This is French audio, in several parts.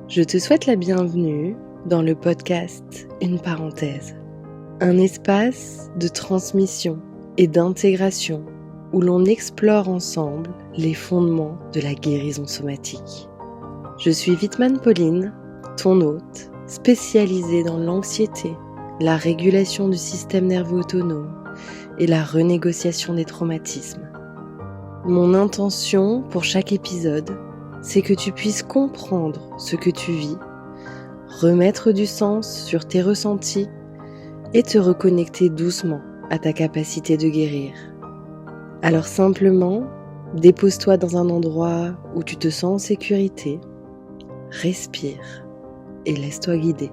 Je te souhaite la bienvenue dans le podcast Une parenthèse, un espace de transmission et d'intégration où l'on explore ensemble les fondements de la guérison somatique. Je suis Wittmann Pauline, ton hôte, spécialisée dans l'anxiété, la régulation du système nerveux autonome et la renégociation des traumatismes. Mon intention pour chaque épisode, c'est que tu puisses comprendre ce que tu vis, remettre du sens sur tes ressentis et te reconnecter doucement à ta capacité de guérir. Alors simplement, dépose-toi dans un endroit où tu te sens en sécurité, respire et laisse-toi guider.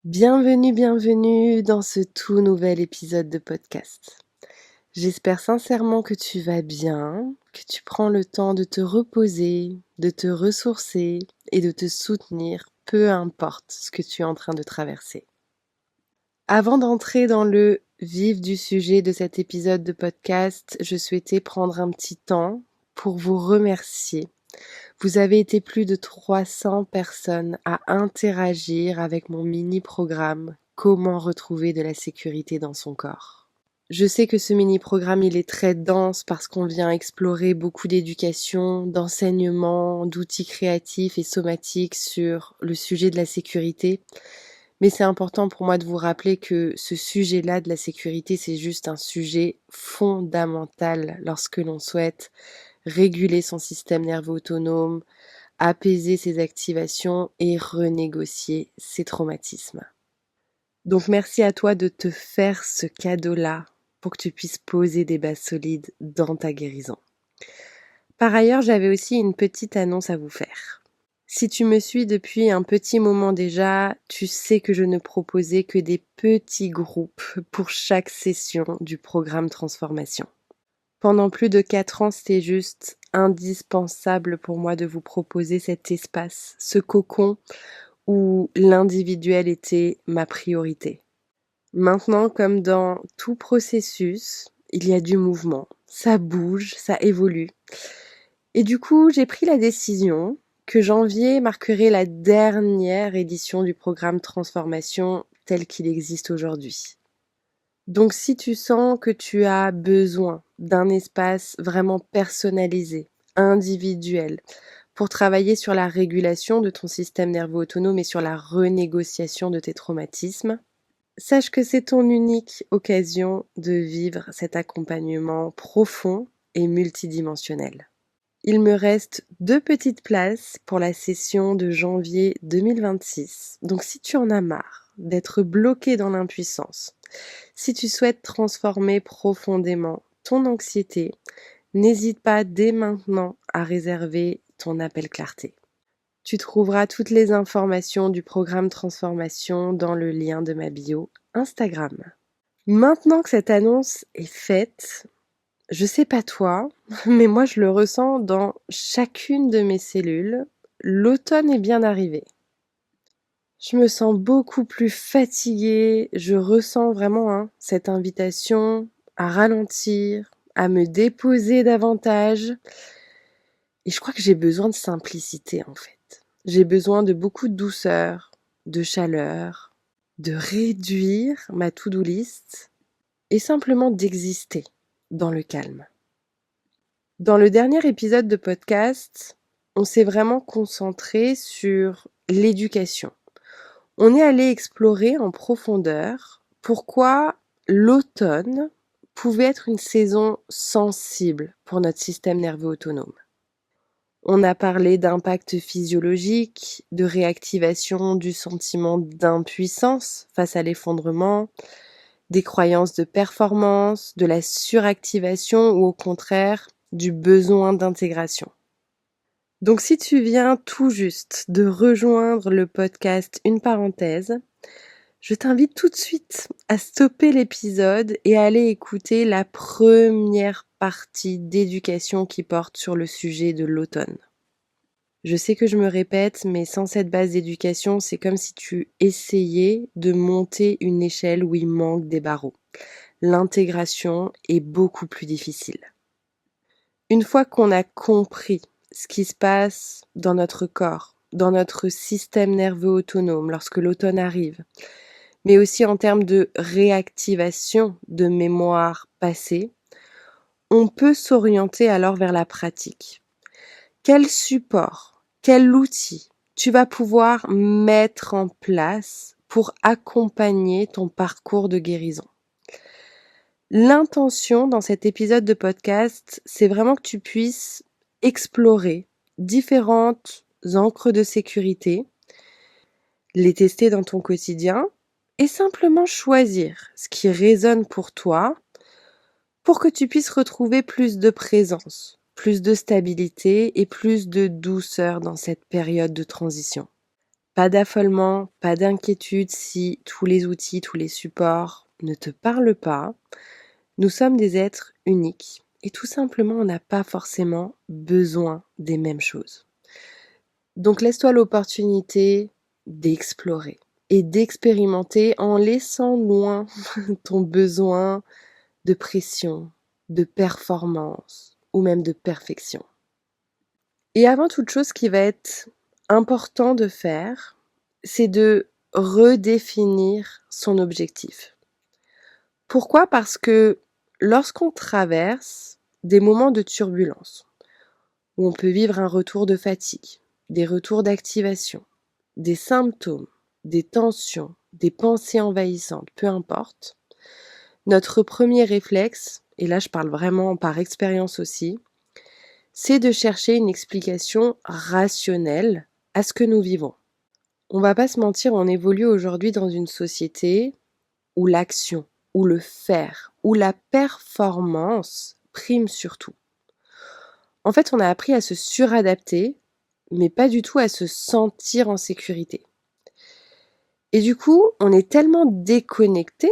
Bienvenue dans ce tout nouvel épisode de podcast. J'espère sincèrement que tu vas bien, que tu prends le temps de te reposer, de te ressourcer et de te soutenir, peu importe ce que tu es en train de traverser. Avant d'entrer dans le vif du sujet de cet épisode de podcast, je souhaitais prendre un petit temps pour vous remercier. Vous avez été plus de 300 personnes à interagir avec mon mini-programme « Comment retrouver de la sécurité dans son corps ». Je sais que ce mini-programme, il est très dense parce qu'on vient explorer beaucoup d'éducation, d'enseignement, d'outils créatifs et somatiques sur le sujet de la sécurité. Mais c'est important pour moi de vous rappeler que ce sujet-là de la sécurité, c'est juste un sujet fondamental lorsque l'on souhaite réguler son système nerveux autonome, apaiser ses activations et renégocier ses traumatismes. Donc merci à toi de te faire ce cadeau-là pour que tu puisses poser des bases solides dans ta guérison. Par ailleurs, j'avais aussi une petite annonce à vous faire. Si tu me suis depuis un petit moment déjà, tu sais que je ne proposais que des petits groupes pour chaque session du programme Transformation. Pendant plus de 4 ans, c'était juste indispensable pour moi de vous proposer cet espace, ce cocon où l'individuel était ma priorité. Maintenant, comme dans tout processus, il y a du mouvement, ça bouge, ça évolue. Et du coup, j'ai pris la décision que janvier marquerait la dernière édition du programme Transformation tel qu'il existe aujourd'hui. Donc si tu sens que tu as besoin d'un espace vraiment personnalisé, individuel, pour travailler sur la régulation de ton système nerveux autonome et sur la renégociation de tes traumatismes, sache que c'est ton unique occasion de vivre cet accompagnement profond et multidimensionnel. Il me reste 2 petites places pour la session de janvier 2026. Donc si tu en as marre d'être bloqué dans l'impuissance, si tu souhaites transformer profondément ton anxiété, n'hésite pas dès maintenant à réserver ton appel clarté. Tu trouveras toutes les informations du programme Transformation dans le lien de ma bio Instagram. Maintenant que cette annonce est faite, je sais pas toi, mais moi je le ressens dans chacune de mes cellules, l'automne est bien arrivé. Je me sens beaucoup plus fatiguée, je ressens vraiment cette invitation à ralentir, à me déposer davantage. Et je crois que j'ai besoin de simplicité en fait. J'ai besoin de beaucoup de douceur, de chaleur, de réduire ma to-do list et simplement d'exister dans le calme. Dans le dernier épisode de podcast, on s'est vraiment concentré sur l'éducation. On est allé explorer en profondeur pourquoi l'automne pouvait être une saison sensible pour notre système nerveux autonome. On a parlé d'impact physiologique, de réactivation du sentiment d'impuissance face à l'effondrement, des croyances de performance, de la suractivation ou au contraire du besoin d'intégration. Donc si tu viens tout juste de rejoindre le podcast Une parenthèse, Je t'invite tout de suite à stopper l'épisode et à aller écouter la première partie d'éducation qui porte sur le sujet de l'automne. Je sais que je me répète, mais sans cette base d'éducation, c'est comme si tu essayais de monter une échelle où il manque des barreaux. L'intégration est beaucoup plus difficile. Une fois qu'on a compris ce qui se passe dans notre corps, dans notre système nerveux autonome lorsque l'automne arrive, mais aussi en termes de réactivation de mémoire passée, on peut s'orienter alors vers la pratique. Quel support, quel outil tu vas pouvoir mettre en place pour accompagner ton parcours de guérison? L'intention dans cet épisode de podcast, c'est vraiment que tu puisses explorer différentes ancres de sécurité, les tester dans ton quotidien et simplement choisir ce qui résonne pour toi pour que tu puisses retrouver plus de présence, plus de stabilité et plus de douceur dans cette période de transition. Pas d'affolement, pas d'inquiétude si tous les outils, tous les supports ne te parlent pas. Nous sommes des êtres uniques et tout simplement on n'a pas forcément besoin des mêmes choses. Donc laisse-toi l'opportunité d'explorer et d'expérimenter en laissant loin ton besoin de pression, de performance ou même de perfection. Et avant toute chose, ce qui va être important de faire, c'est de redéfinir son objectif. Pourquoi ? Parce que lorsqu'on traverse des moments de turbulence, où on peut vivre un retour de fatigue, des retours d'activation, des symptômes, des tensions, des pensées envahissantes, peu importe, notre premier réflexe, et là je parle vraiment par expérience aussi, c'est de chercher une explication rationnelle à ce que nous vivons. On va pas se mentir, on évolue aujourd'hui dans une société où l'action, où le faire, où la performance prime surtout. En fait, on a appris à se suradapter, mais pas du tout à se sentir en sécurité. Et du coup, on est tellement déconnecté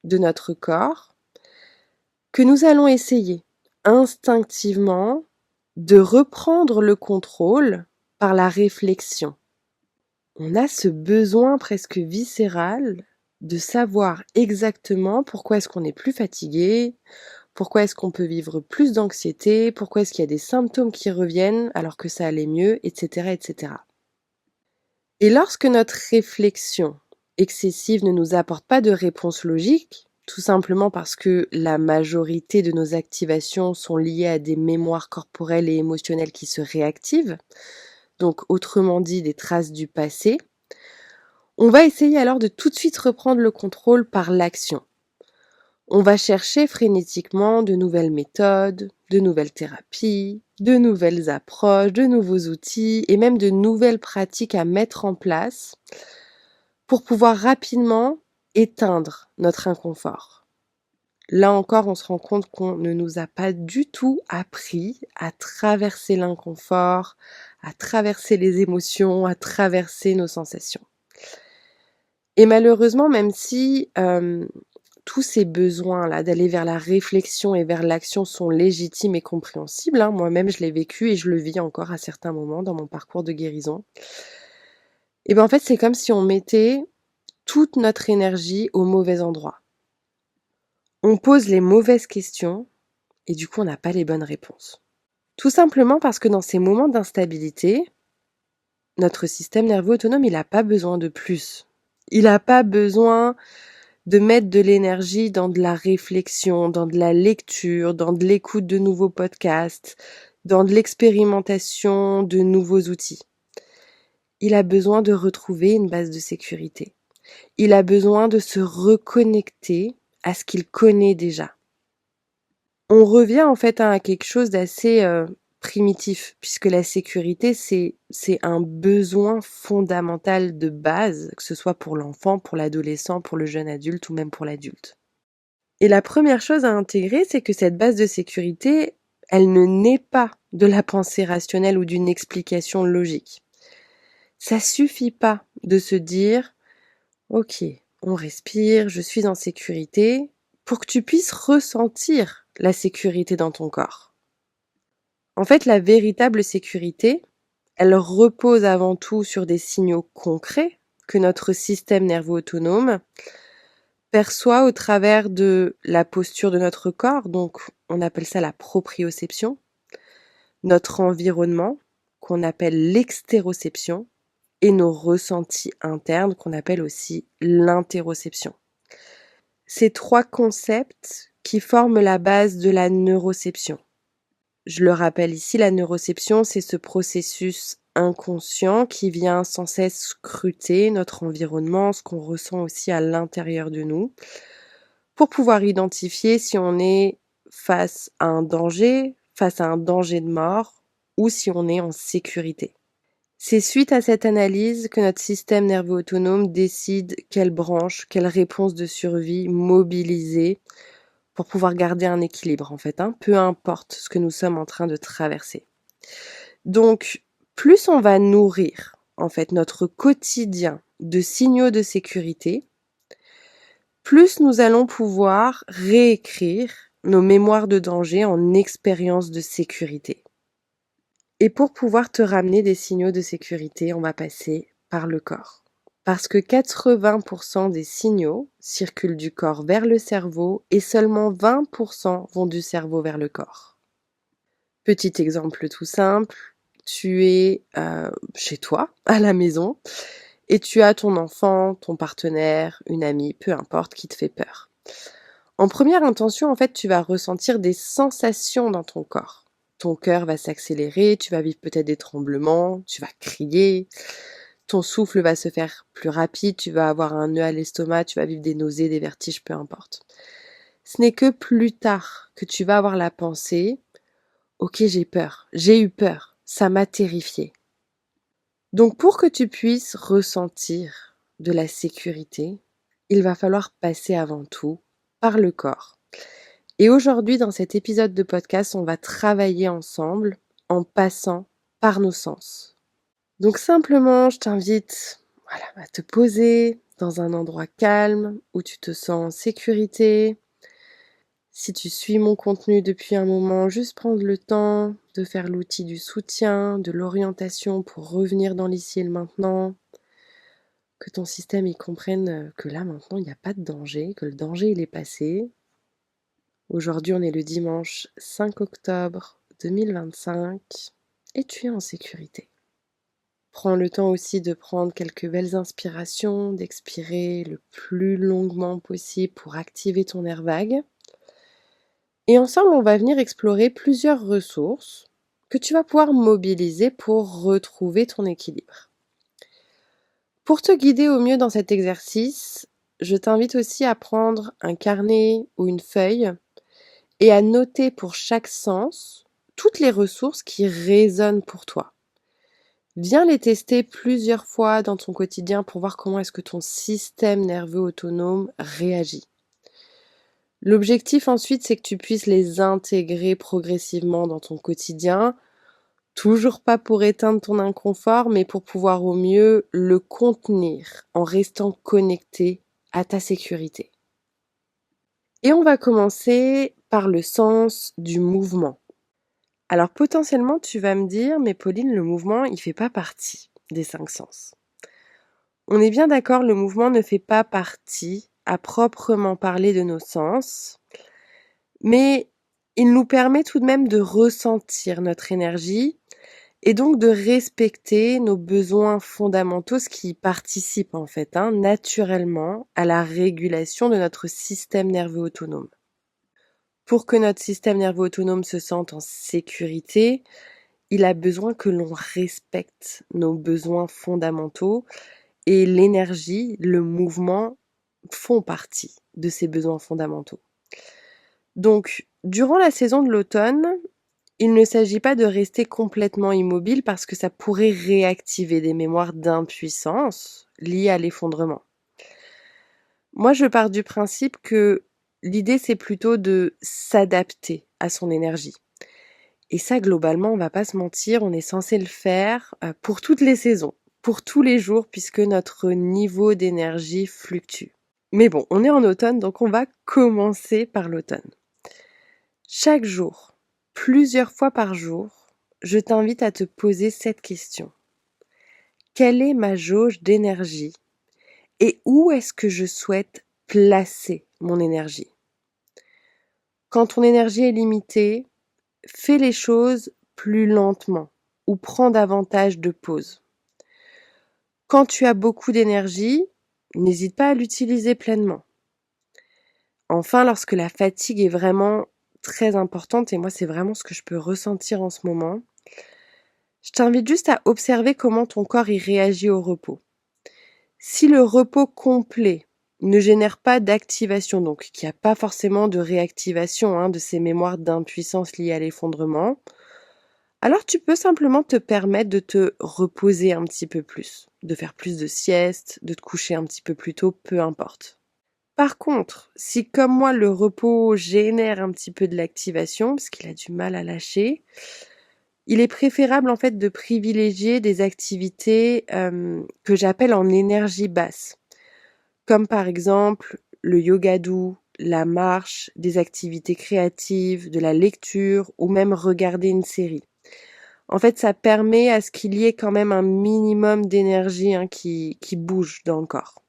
de notre corps que nous allons essayer instinctivement de reprendre le contrôle par la réflexion. On a ce besoin presque viscéral de savoir exactement pourquoi est-ce qu'on est plus fatigué, pourquoi est-ce qu'on peut vivre plus d'anxiété, pourquoi est-ce qu'il y a des symptômes qui reviennent alors que ça allait mieux, etc., etc. Et lorsque notre réflexion excessive ne nous apporte pas de réponse logique, tout simplement parce que la majorité de nos activations sont liées à des mémoires corporelles et émotionnelles qui se réactivent, donc autrement dit des traces du passé, on va essayer alors de tout de suite reprendre le contrôle par l'action. On va chercher frénétiquement de nouvelles méthodes, de nouvelles thérapies, de nouvelles approches, de nouveaux outils et même de nouvelles pratiques à mettre en place pour pouvoir rapidement éteindre notre inconfort. Là encore, on se rend compte qu'on ne nous a pas du tout appris à traverser l'inconfort, à traverser les émotions, à traverser nos sensations. Et malheureusement, même si tous ces besoins-là d'aller vers la réflexion et vers l'action sont légitimes et compréhensibles, moi-même je l'ai vécu et je le vis encore à certains moments dans mon parcours de guérison, et bien en fait c'est comme si on mettait toute notre énergie au mauvais endroit. On pose les mauvaises questions et du coup on n'a pas les bonnes réponses. Tout simplement parce que dans ces moments d'instabilité, notre système nerveux autonome, il n'a pas besoin de plus. Il n'a pas besoin de mettre de l'énergie dans de la réflexion, dans de la lecture, dans de l'écoute de nouveaux podcasts, dans de l'expérimentation de nouveaux outils. Il a besoin de retrouver une base de sécurité. Il a besoin de se reconnecter à ce qu'il connaît déjà. On revient en fait à quelque chose d'assez primitif, puisque la sécurité, c'est un besoin fondamental de base, que ce soit pour l'enfant, pour l'adolescent, pour le jeune adulte ou même pour l'adulte. Et la première chose à intégrer, c'est que cette base de sécurité, elle ne naît pas de la pensée rationnelle ou d'une explication logique. Ça suffit pas de se dire « Ok, on respire, je suis en sécurité, pour que tu puisses ressentir la sécurité dans ton corps. En fait, la véritable sécurité, elle repose avant tout sur des signaux concrets que notre système nerveux autonome perçoit au travers de la posture de notre corps, donc on appelle ça la proprioception, notre environnement, qu'on appelle l'extéroception, et nos ressentis internes, qu'on appelle aussi l'interoception. Ces trois concepts qui forment la base de la neuroception. Je le rappelle ici, la neuroception, c'est ce processus inconscient qui vient sans cesse scruter notre environnement, ce qu'on ressent aussi à l'intérieur de nous, pour pouvoir identifier si on est face à un danger de mort, ou si on est en sécurité. C'est suite à cette analyse que notre système nerveux autonome décide quelle branche, quelle réponse de survie mobiliser pour pouvoir garder un équilibre en fait, peu importe ce que nous sommes en train de traverser. Donc, plus on va nourrir en fait notre quotidien de signaux de sécurité, plus nous allons pouvoir réécrire nos mémoires de danger en expériences de sécurité. Et pour pouvoir te ramener des signaux de sécurité, on va passer par le corps. Parce que 80% des signaux circulent du corps vers le cerveau et seulement 20% vont du cerveau vers le corps. Petit exemple tout simple, tu es chez toi, à la maison, et tu as ton enfant, ton partenaire, une amie, peu importe, qui te fait peur. En première intention, en fait, tu vas ressentir des sensations dans ton corps. Ton cœur va s'accélérer, tu vas vivre peut-être des tremblements, tu vas crier, ton souffle va se faire plus rapide, tu vas avoir un nœud à l'estomac, tu vas vivre des nausées, des vertiges, peu importe. Ce n'est que plus tard que tu vas avoir la pensée « Ok, j'ai eu peur, ça m'a terrifié ». Donc pour que tu puisses ressentir de la sécurité, il va falloir passer avant tout par le corps. Et aujourd'hui, dans cet épisode de podcast, on va travailler ensemble en passant par nos sens. Donc simplement, je t'invite à te poser dans un endroit calme où tu te sens en sécurité. Si tu suis mon contenu depuis un moment, juste prendre le temps de faire l'outil du soutien, de l'orientation pour revenir dans l'ici et le maintenant. Que ton système y comprenne que là maintenant, il n'y a pas de danger, que le danger il est passé. Aujourd'hui, on est le dimanche 5 octobre 2025 et tu es en sécurité. Prends le temps aussi de prendre quelques belles inspirations, d'expirer le plus longuement possible pour activer ton nerf vague. Et ensemble, on va venir explorer plusieurs ressources que tu vas pouvoir mobiliser pour retrouver ton équilibre. Pour te guider au mieux dans cet exercice, je t'invite aussi à prendre un carnet ou une feuille et à noter pour chaque sens toutes les ressources qui résonnent pour toi. Viens les tester plusieurs fois dans ton quotidien pour voir comment est-ce que ton système nerveux autonome réagit. L'objectif ensuite, c'est que tu puisses les intégrer progressivement dans ton quotidien, toujours pas pour éteindre ton inconfort, mais pour pouvoir au mieux le contenir en restant connecté à ta sécurité. Et on va commencer par le sens du mouvement. Alors potentiellement, tu vas me dire, mais Pauline, le mouvement, il fait pas partie des 5 sens. On est bien d'accord, le mouvement ne fait pas partie, à proprement parler, de nos sens, mais il nous permet tout de même de ressentir notre énergie et donc de respecter nos besoins fondamentaux, ce qui participe en fait naturellement à la régulation de notre système nerveux autonome. Pour que notre système nerveux autonome se sente en sécurité, il a besoin que l'on respecte nos besoins fondamentaux et l'énergie, le mouvement font partie de ces besoins fondamentaux. Donc, durant la saison de l'automne, il ne s'agit pas de rester complètement immobile parce que ça pourrait réactiver des mémoires d'impuissance liées à l'effondrement. Moi, je pars du principe que l'idée, c'est plutôt de s'adapter à son énergie. Et ça, globalement, on va pas se mentir, on est censé le faire pour toutes les saisons, pour tous les jours, puisque notre niveau d'énergie fluctue. Mais bon, on est en automne, donc on va commencer par l'automne. Chaque jour, plusieurs fois par jour, je t'invite à te poser cette question. Quelle est ma jauge d'énergie et où est-ce que je souhaite placer mon énergie? Quand ton énergie est limitée, fais les choses plus lentement ou prends davantage de pauses. Quand tu as beaucoup d'énergie, n'hésite pas à l'utiliser pleinement. Enfin, lorsque la fatigue est vraiment très importante, et moi c'est vraiment ce que je peux ressentir en ce moment, je t'invite juste à observer comment ton corps y réagit au repos. Si le repos complet ne génère pas d'activation, donc qu'il n'y a pas forcément de réactivation de ces mémoires d'impuissance liées à l'effondrement, alors tu peux simplement te permettre de te reposer un petit peu plus, de faire plus de siestes, de te coucher un petit peu plus tôt, peu importe. Par contre, si comme moi le repos génère un petit peu de l'activation, parce qu'il a du mal à lâcher, il est préférable en fait de privilégier des activités que j'appelle en énergie basse, comme par exemple le yoga doux, la marche, des activités créatives, de la lecture ou même regarder une série. En fait, ça permet à ce qu'il y ait quand même un minimum d'énergie qui bouge dans le corps.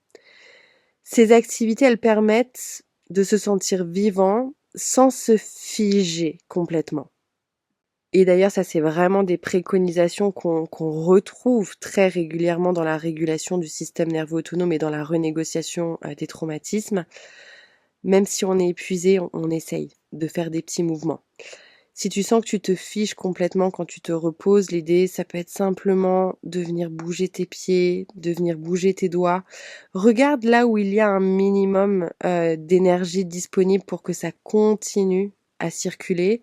Ces activités, elles permettent de se sentir vivant sans se figer complètement. Et d'ailleurs, ça, c'est vraiment des préconisations qu'on retrouve très régulièrement dans la régulation du système nerveux autonome et dans la renégociation des traumatismes. Même si on est épuisé, on essaye de faire des petits mouvements. Si tu sens que tu te fiches complètement quand tu te reposes, l'idée, ça peut être simplement de venir bouger tes pieds, de venir bouger tes doigts. Regarde là où il y a un minimum d'énergie disponible pour que ça continue à circuler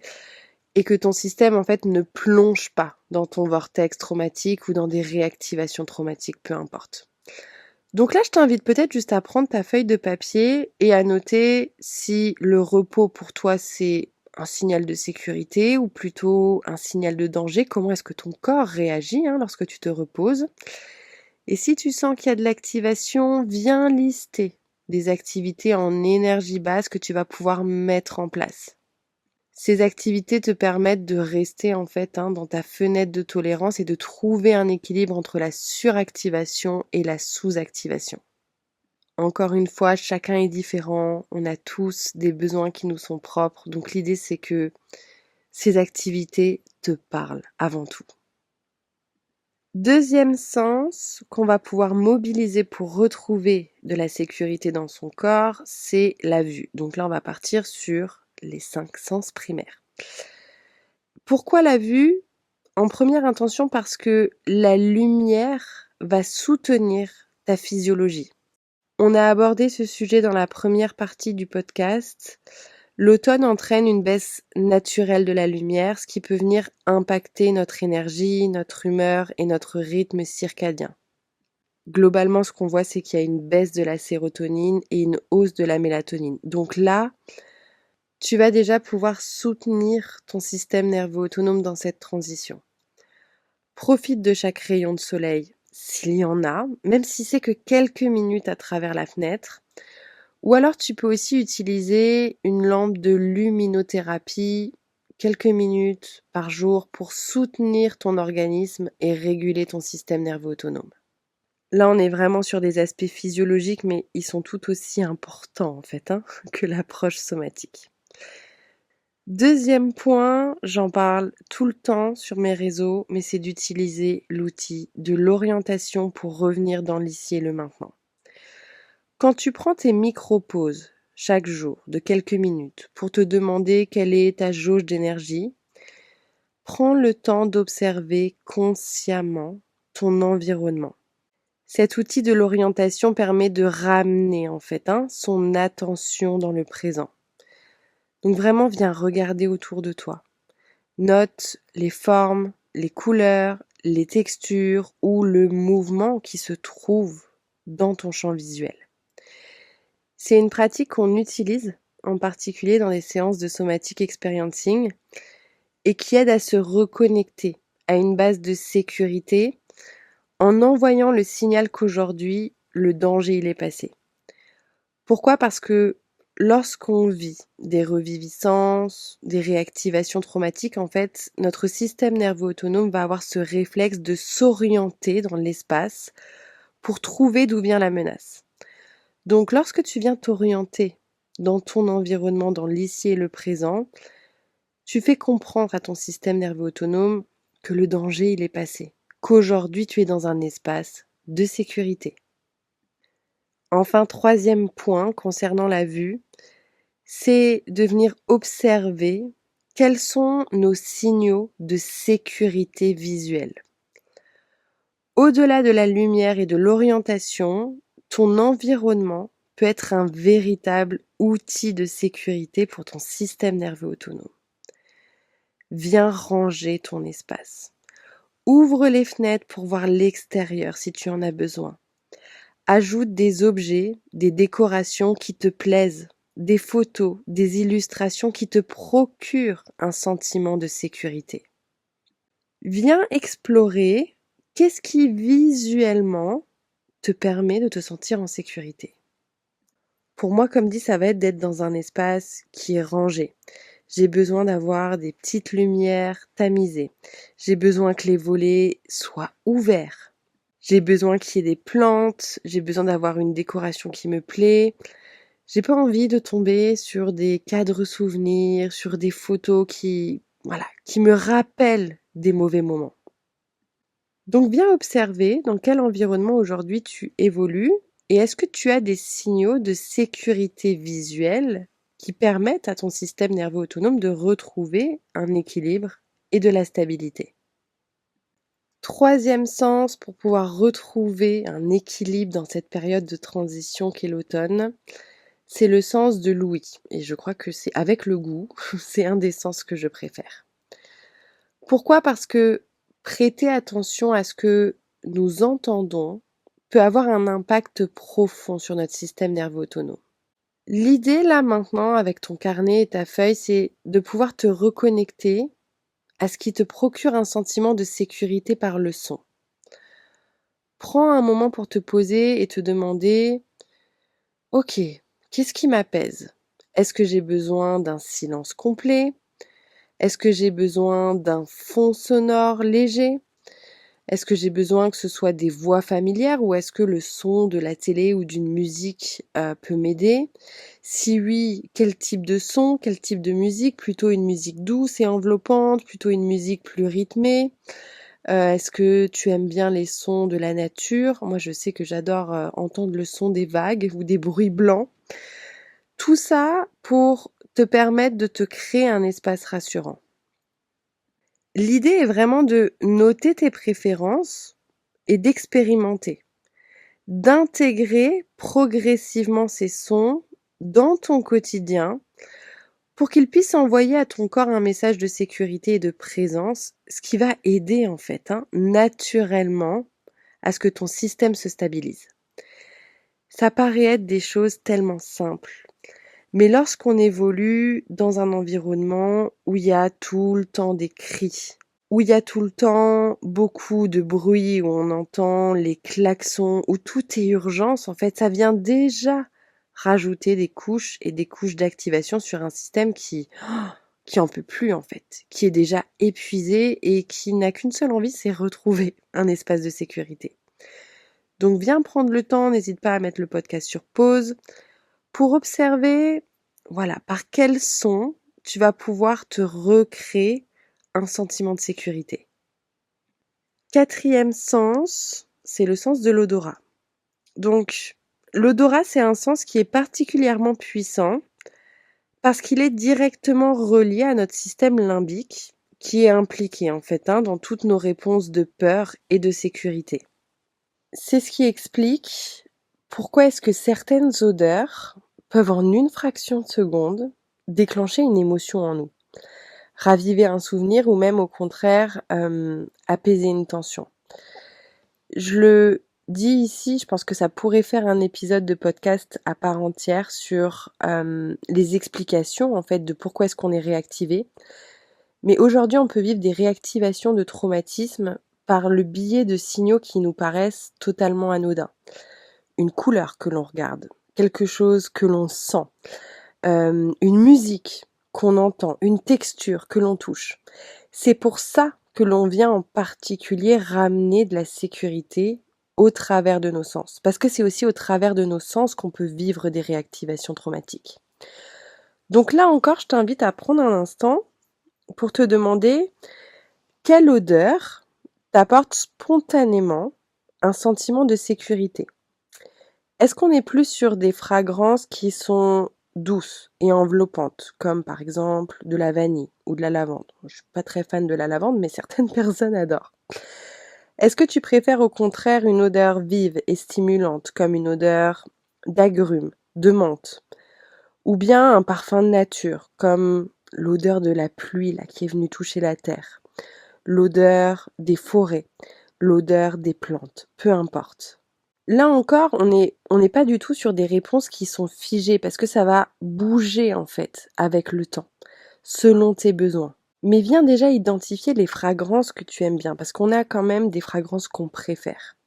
et que ton système, en fait, ne plonge pas dans ton vortex traumatique ou dans des réactivations traumatiques, peu importe. Donc là, je t'invite peut-être juste à prendre ta feuille de papier et à noter si le repos pour toi, c'est un signal de sécurité ou plutôt un signal de danger. Comment est-ce que ton corps réagit lorsque tu te reposes? Et si tu sens qu'il y a de l'activation, viens lister des activités en énergie basse que tu vas pouvoir mettre en place. Ces activités te permettent de rester en fait dans ta fenêtre de tolérance et de trouver un équilibre entre la suractivation et la sous-activation. Encore une fois, chacun est différent, on a tous des besoins qui nous sont propres, donc l'idée c'est que ces activités te parlent avant tout. Deuxième sens qu'on va pouvoir mobiliser pour retrouver de la sécurité dans son corps, c'est la vue. Donc là, on va partir sur les 5 sens primaires. Pourquoi la vue? En première intention parce que la lumière va soutenir ta physiologie. On a abordé ce sujet dans la première partie du podcast. L'automne entraîne une baisse naturelle de la lumière, ce qui peut venir impacter notre énergie, notre humeur et notre rythme circadien. Globalement, ce qu'on voit, c'est qu'il y a une baisse de la sérotonine et une hausse de la mélatonine. Donc là, tu vas déjà pouvoir soutenir ton système nerveux autonome dans cette transition. Profite de chaque rayon de soleil, s'il y en a, même si c'est que quelques minutes à travers la fenêtre. Ou alors tu peux aussi utiliser une lampe de luminothérapie quelques minutes par jour pour soutenir ton organisme et réguler ton système nerveux autonome. Là, on est vraiment sur des aspects physiologiques, mais ils sont tout aussi importants en fait que l'approche somatique. Deuxième point, j'en parle tout le temps sur mes réseaux, mais c'est d'utiliser l'outil de l'orientation pour revenir dans l'ici et le maintenant. Quand tu prends tes micro-pauses chaque jour de quelques minutes pour te demander quelle est ta jauge d'énergie, prends le temps d'observer consciemment ton environnement. Cet outil de l'orientation permet de ramener en fait son attention dans le présent. Donc vraiment, viens regarder autour de toi. Note les formes, les couleurs, les textures ou le mouvement qui se trouve dans ton champ visuel. C'est une pratique qu'on utilise en particulier dans les séances de somatic experiencing et qui aide à se reconnecter à une base de sécurité en envoyant le signal qu'aujourd'hui, le danger il est passé. Pourquoi? Parce que lorsqu'on vit des reviviscences, des réactivations traumatiques, en fait, notre système nerveux autonome va avoir ce réflexe de s'orienter dans l'espace pour trouver d'où vient la menace. Donc lorsque tu viens t'orienter dans ton environnement, dans l'ici et le présent, tu fais comprendre à ton système nerveux autonome que le danger, il est passé, qu'aujourd'hui tu es dans un espace de sécurité. Enfin, troisième point concernant la vue, c'est de venir observer quels sont nos signaux de sécurité visuelle. Au-delà de la lumière et de l'orientation, ton environnement peut être un véritable outil de sécurité pour ton système nerveux autonome. Viens ranger ton espace. Ouvre les fenêtres pour voir l'extérieur si tu en as besoin. Ajoute des objets, des décorations qui te plaisent, des photos, des illustrations qui te procurent un sentiment de sécurité. Viens explorer qu'est-ce qui visuellement te permet de te sentir en sécurité. Pour moi, comme dit, ça va être d'être dans un espace qui est rangé. J'ai besoin d'avoir des petites lumières tamisées. J'ai besoin que les volets soient ouverts. J'ai besoin qu'il y ait des plantes. J'ai besoin d'avoir une décoration qui me plaît. J'ai pas envie de tomber sur des cadres souvenirs, sur des photos qui me rappellent des mauvais moments. Donc viens observer dans quel environnement aujourd'hui tu évolues et est-ce que tu as des signaux de sécurité visuelle qui permettent à ton système nerveux autonome de retrouver un équilibre et de la stabilité. Troisième sens pour pouvoir retrouver un équilibre dans cette période de transition qu'est l'automne, c'est le sens de l'ouïe. Et je crois que c'est avec le goût, c'est un des sens que je préfère. Pourquoi? Parce que prêter attention à ce que nous entendons peut avoir un impact profond sur notre système nerveux autonome. L'idée là maintenant avec ton carnet et ta feuille, c'est de pouvoir te reconnecter à ce qui te procure un sentiment de sécurité par le son. Prends un moment pour te poser et te demander, ok, qu'est-ce qui m'apaise? Est-ce que j'ai besoin d'un silence complet? Est-ce que j'ai besoin d'un fond sonore léger? Est-ce que j'ai besoin que ce soit des voix familières ou est-ce que le son de la télé ou d'une musique peut m'aider? Si oui, quel type de son, quel type de musique? Plutôt une musique douce et enveloppante, plutôt une musique plus rythmée? Est-ce que tu aimes bien les sons de la nature? Moi, je sais que j'adore entendre le son des vagues ou des bruits blancs. Tout ça pour te permettre de te créer un espace rassurant. L'idée est vraiment de noter tes préférences et d'expérimenter, d'intégrer progressivement ces sons dans ton quotidien pour qu'ils puissent envoyer à ton corps un message de sécurité et de présence, ce qui va aider en fait naturellement à ce que ton système se stabilise. Ça paraît être des choses tellement simples, mais lorsqu'on évolue dans un environnement où il y a tout le temps des cris, où il y a tout le temps beaucoup de bruit, où on entend les klaxons, où tout est urgence, en fait, ça vient déjà rajouter des couches et des couches d'activation sur un système qui en peut plus, en fait, qui est déjà épuisé et qui n'a qu'une seule envie, c'est retrouver un espace de sécurité. Donc viens prendre le temps, n'hésite pas à mettre le podcast sur pause pour observer, par quel son tu vas pouvoir te recréer un sentiment de sécurité. Quatrième sens, c'est le sens de l'odorat. Donc, l'odorat, c'est un sens qui est particulièrement puissant parce qu'il est directement relié à notre système limbique qui est impliqué en fait dans toutes nos réponses de peur et de sécurité. C'est ce qui explique pourquoi est-ce que certaines odeurs peuvent en une fraction de seconde déclencher une émotion en nous, raviver un souvenir ou même au contraire apaiser une tension. Je le dis ici, je pense que ça pourrait faire un épisode de podcast à part entière sur les explications en fait de pourquoi est-ce qu'on est réactivé. Mais aujourd'hui, on peut vivre des réactivations de traumatisme par le biais de signaux qui nous paraissent totalement anodins. Une couleur que l'on regarde, quelque chose que l'on sent, une musique qu'on entend, une texture que l'on touche. C'est pour ça que l'on vient en particulier ramener de la sécurité au travers de nos sens. Parce que c'est aussi au travers de nos sens qu'on peut vivre des réactivations traumatiques. Donc là encore, je t'invite à prendre un instant pour te demander quelle odeur t'apporte spontanément un sentiment de sécurité. Est-ce qu'on est plus sur des fragrances qui sont douces et enveloppantes, comme par exemple de la vanille ou de la lavande? Je suis pas très fan de la lavande, mais certaines personnes adorent. Est-ce que tu préfères au contraire une odeur vive et stimulante, comme une odeur d'agrumes, de menthe, ou bien un parfum de nature, comme l'odeur de la pluie là, qui est venue toucher la terre, l'odeur des forêts, l'odeur des plantes, peu importe. Là encore, on n'est pas du tout sur des réponses qui sont figées parce que ça va bouger en fait avec le temps, selon tes besoins. Mais viens déjà identifier les fragrances que tu aimes bien parce qu'on a quand même des fragrances qu'on préfère.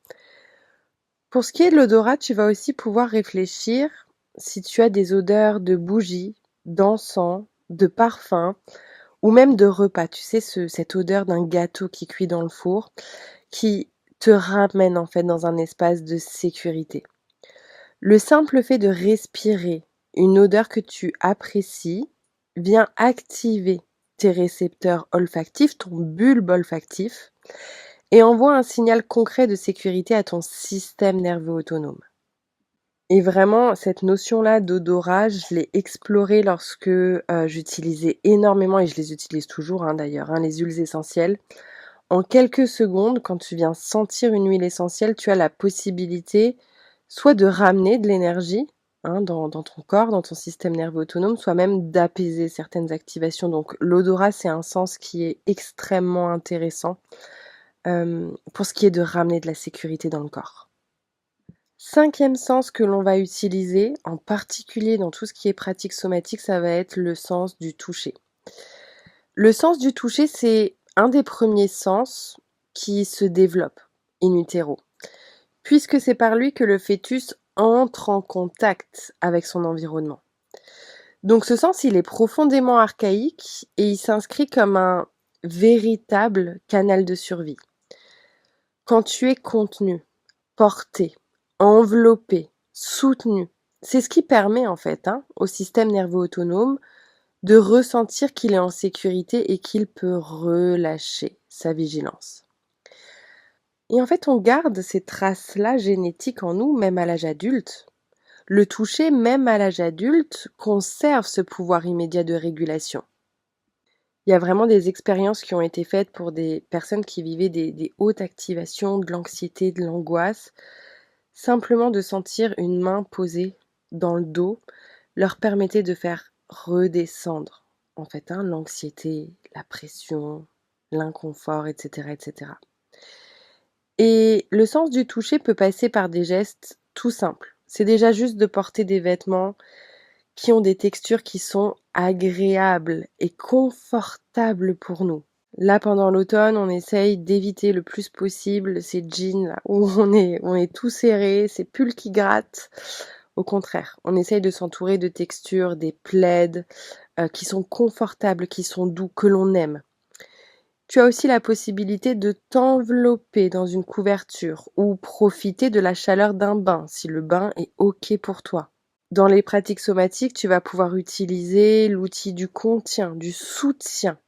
Pour ce qui est de l'odorat, tu vas aussi pouvoir réfléchir si tu as des odeurs de bougies, d'encens, de parfums ou même de repas. Tu sais, cette odeur d'un gâteau qui cuit dans le four qui te ramène en fait dans un espace de sécurité. Le simple fait de respirer une odeur que tu apprécies vient activer tes récepteurs olfactifs, ton bulbe olfactif, et envoie un signal concret de sécurité à ton système nerveux autonome. Et vraiment, cette notion-là d'odorat, je l'ai explorée lorsque j'utilisais énormément, et je les utilise toujours d'ailleurs, les huiles essentielles. En quelques secondes, quand tu viens sentir une huile essentielle, tu as la possibilité soit de ramener de l'énergie dans ton corps, dans ton système nerveux autonome, soit même d'apaiser certaines activations. Donc l'odorat, c'est un sens qui est extrêmement intéressant pour ce qui est de ramener de la sécurité dans le corps. 5e sens que l'on va utiliser, en particulier dans tout ce qui est pratique somatique, ça va être le sens du toucher. Le sens du toucher, c'est un des premiers sens qui se développe in utero, puisque c'est par lui que le fœtus entre en contact avec son environnement. Donc ce sens, il est profondément archaïque et il s'inscrit comme un véritable canal de survie. Quand tu es contenu, porté, enveloppé, soutenu, c'est ce qui permet en fait au système nerveux autonome de ressentir qu'il est en sécurité et qu'il peut relâcher sa vigilance. Et en fait, on garde ces traces-là génétiques en nous, même à l'âge adulte. Le toucher, même à l'âge adulte, conserve ce pouvoir immédiat de régulation. Il y a vraiment des expériences qui ont été faites pour des personnes qui vivaient des hautes activations, de l'anxiété, de l'angoisse. Simplement de sentir une main posée dans le dos leur permettait de faire redescendre en fait l'anxiété, la pression, l'inconfort, etc., etc. Et le sens du toucher peut passer par des gestes tout simples. C'est déjà juste de porter des vêtements qui ont des textures qui sont agréables et confortables pour nous. Là, pendant l'automne, on essaye d'éviter le plus possible ces jeans là, où on est tout serré, ces pulls qui grattent. Au contraire, on essaye de s'entourer de textures, des plaids qui sont confortables, qui sont doux, que l'on aime. Tu as aussi la possibilité de t'envelopper dans une couverture ou profiter de la chaleur d'un bain si le bain est OK pour toi. Dans les pratiques somatiques, tu vas pouvoir utiliser l'outil du contien, du soutien.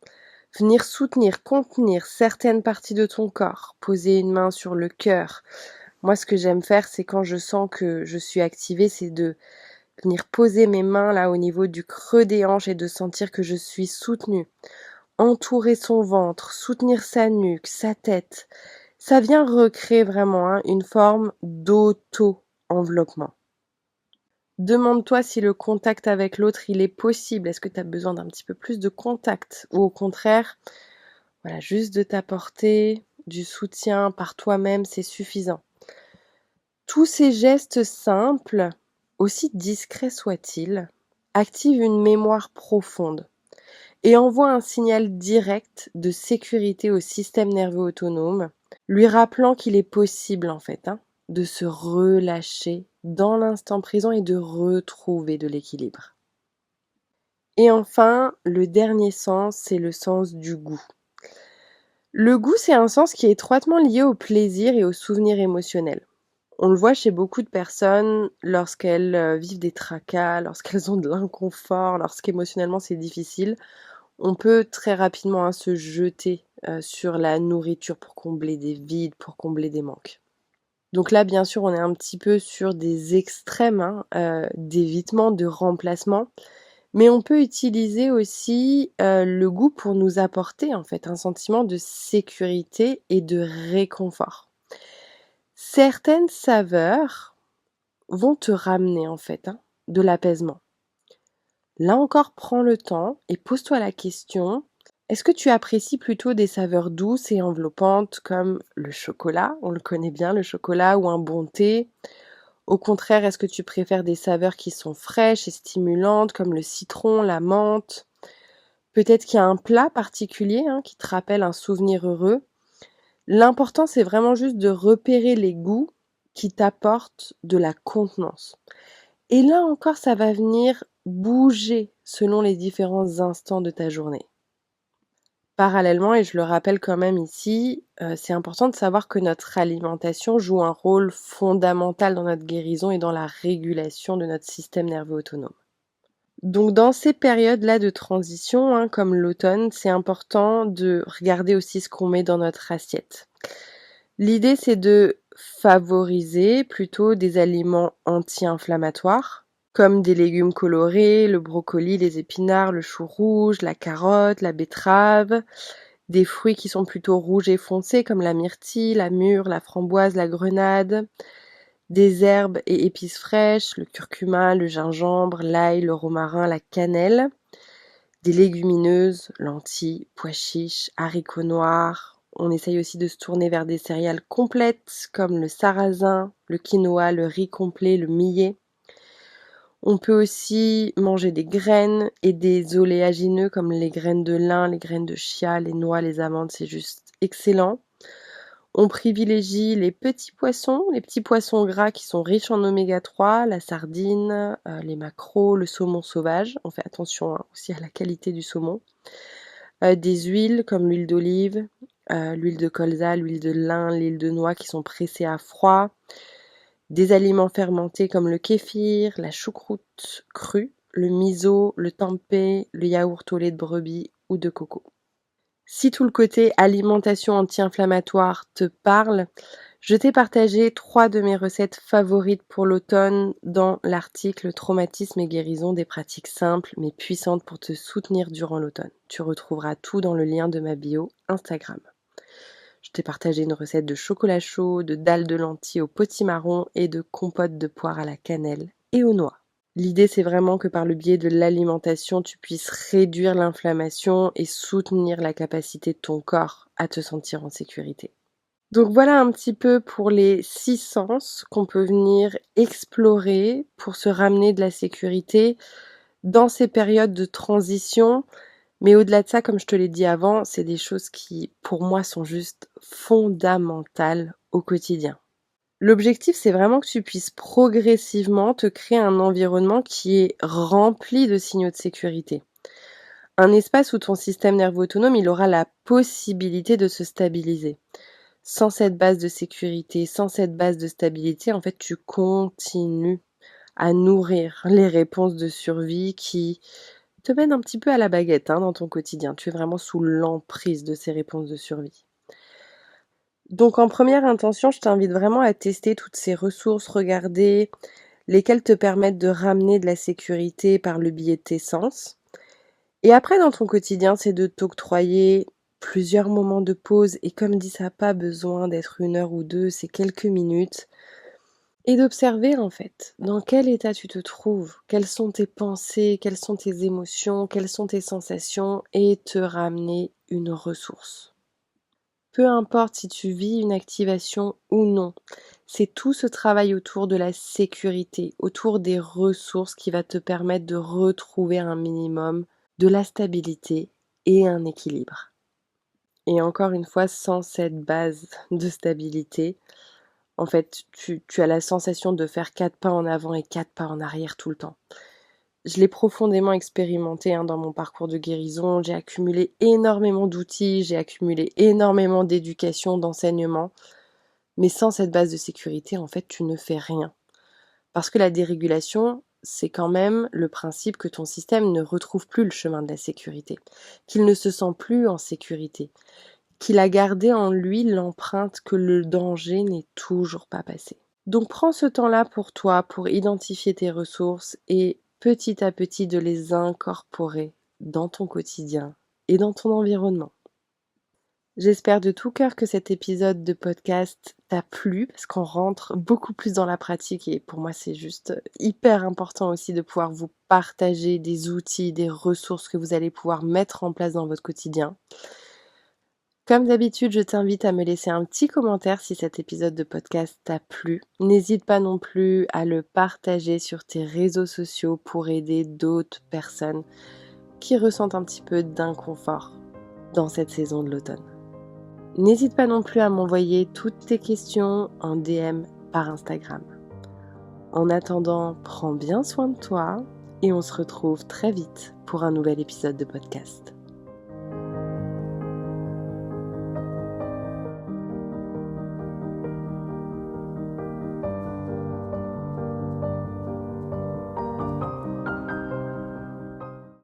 Venir soutenir, contenir certaines parties de ton corps, poser une main sur le cœur. Moi, ce que j'aime faire, c'est quand je sens que je suis activée, c'est de venir poser mes mains là au niveau du creux des hanches et de sentir que je suis soutenue. Entourer son ventre, soutenir sa nuque, sa tête. Ça vient recréer vraiment une forme d'auto-enveloppement. Demande-toi si le contact avec l'autre, il est possible. Est-ce que tu as besoin d'un petit peu plus de contact? Ou au contraire, voilà, juste de t'apporter du soutien par toi-même, c'est suffisant. Tous ces gestes simples, aussi discrets soient-ils, activent une mémoire profonde et envoient un signal direct de sécurité au système nerveux autonome, lui rappelant qu'il est possible en fait de se relâcher dans l'instant présent et de retrouver de l'équilibre. Et enfin, le dernier sens, c'est le sens du goût. Le goût, c'est un sens qui est étroitement lié au plaisir et aux souvenirs émotionnels. On le voit chez beaucoup de personnes lorsqu'elles vivent des tracas, lorsqu'elles ont de l'inconfort, lorsqu'émotionnellement c'est difficile. On peut très rapidement se jeter sur la nourriture pour combler des vides, pour combler des manques. Donc là, bien sûr, on est un petit peu sur des extrêmes d'évitement, de remplacement. Mais on peut utiliser aussi le goût pour nous apporter en fait un sentiment de sécurité et de réconfort. Certaines saveurs vont te ramener en fait de l'apaisement. Là encore, prends le temps et pose-toi la question, est-ce que tu apprécies plutôt des saveurs douces et enveloppantes comme le chocolat, on le connaît bien le chocolat, ou un bon thé? Au contraire, est-ce que tu préfères des saveurs qui sont fraîches et stimulantes comme le citron, la menthe? Peut-être qu'il y a un plat particulier qui te rappelle un souvenir heureux. L'important, c'est vraiment juste de repérer les goûts qui t'apportent de la contenance. Et là encore, ça va venir bouger selon les différents instants de ta journée. Parallèlement, et je le rappelle quand même ici, c'est important de savoir que notre alimentation joue un rôle fondamental dans notre guérison et dans la régulation de notre système nerveux autonome. Donc dans ces périodes-là de transition, comme l'automne, c'est important de regarder aussi ce qu'on met dans notre assiette. L'idée, c'est de favoriser plutôt des aliments anti-inflammatoires, comme des légumes colorés, le brocoli, les épinards, le chou rouge, la carotte, la betterave, des fruits qui sont plutôt rouges et foncés, comme la myrtille, la mûre, la framboise, la grenade, des herbes et épices fraîches, le curcuma, le gingembre, l'ail, le romarin, la cannelle, des légumineuses, lentilles, pois chiches, haricots noirs. On essaye aussi de se tourner vers des céréales complètes comme le sarrasin, le quinoa, le riz complet, le millet. On peut aussi manger des graines et des oléagineux comme les graines de lin, les graines de chia, les noix, les amandes, c'est juste excellent. On privilégie les petits poissons gras qui sont riches en oméga 3, la sardine, les maquereaux, le saumon sauvage. On fait attention aussi à la qualité du saumon. Des huiles comme l'huile d'olive, l'huile de colza, l'huile de lin, l'huile de noix qui sont pressées à froid. Des aliments fermentés comme le kéfir, la choucroute crue, le miso, le tempeh, le yaourt au lait de brebis ou de coco. Si tout le côté alimentation anti-inflammatoire te parle, je t'ai partagé 3 de mes recettes favorites pour l'automne dans l'article Traumatisme et guérison, des pratiques simples mais puissantes pour te soutenir durant l'automne. Tu retrouveras tout dans le lien de ma bio Instagram. Je t'ai partagé une recette de chocolat chaud, de dalles de lentilles au potimarron et de compote de poire à la cannelle et aux noix. L'idée, c'est vraiment que par le biais de l'alimentation, tu puisses réduire l'inflammation et soutenir la capacité de ton corps à te sentir en sécurité. Donc voilà un petit peu pour les 6 sens qu'on peut venir explorer pour se ramener de la sécurité dans ces périodes de transition. Mais au-delà de ça, comme je te l'ai dit avant, c'est des choses qui, pour moi, sont juste fondamentales au quotidien. L'objectif, c'est vraiment que tu puisses progressivement te créer un environnement qui est rempli de signaux de sécurité. Un espace où ton système nerveux autonome, il aura la possibilité de se stabiliser. Sans cette base de sécurité, sans cette base de stabilité, en fait, tu continues à nourrir les réponses de survie qui te mènent un petit peu à la baguette dans ton quotidien. Tu es vraiment sous l'emprise de ces réponses de survie. Donc en première intention, je t'invite vraiment à tester toutes ces ressources, regarder lesquelles te permettent de ramener de la sécurité par le biais de tes sens. Et après, dans ton quotidien, c'est de t'octroyer plusieurs moments de pause. Et comme dit, ça n'a pas besoin d'être 1 heure ou 2, c'est quelques minutes. Et d'observer en fait dans quel état tu te trouves, quelles sont tes pensées, quelles sont tes émotions, quelles sont tes sensations, et te ramener une ressource. Peu importe si tu vis une activation ou non, c'est tout ce travail autour de la sécurité, autour des ressources qui va te permettre de retrouver un minimum de la stabilité et un équilibre. Et encore une fois, sans cette base de stabilité, En fait, tu as la sensation de faire 4 pas en avant et 4 pas en arrière tout le temps. Je l'ai profondément expérimenté, dans mon parcours de guérison. J'ai accumulé énormément d'outils, j'ai accumulé énormément d'éducation, d'enseignement. Mais sans cette base de sécurité, en fait, tu ne fais rien. Parce que la dérégulation, c'est quand même le principe que ton système ne retrouve plus le chemin de la sécurité, qu'il ne se sent plus en sécurité, qu'il a gardé en lui l'empreinte que le danger n'est toujours pas passé. Donc prends ce temps-là pour toi, pour identifier tes ressources et petit à petit de les incorporer dans ton quotidien et dans ton environnement. J'espère de tout cœur que cet épisode de podcast t'a plu parce qu'on rentre beaucoup plus dans la pratique et pour moi c'est juste hyper important aussi de pouvoir vous partager des outils, des ressources que vous allez pouvoir mettre en place dans votre quotidien. Comme d'habitude, je t'invite à me laisser un petit commentaire si cet épisode de podcast t'a plu. N'hésite pas non plus à le partager sur tes réseaux sociaux pour aider d'autres personnes qui ressentent un petit peu d'inconfort dans cette saison de l'automne. N'hésite pas non plus à m'envoyer toutes tes questions en DM par Instagram. En attendant, prends bien soin de toi et on se retrouve très vite pour un nouvel épisode de podcast.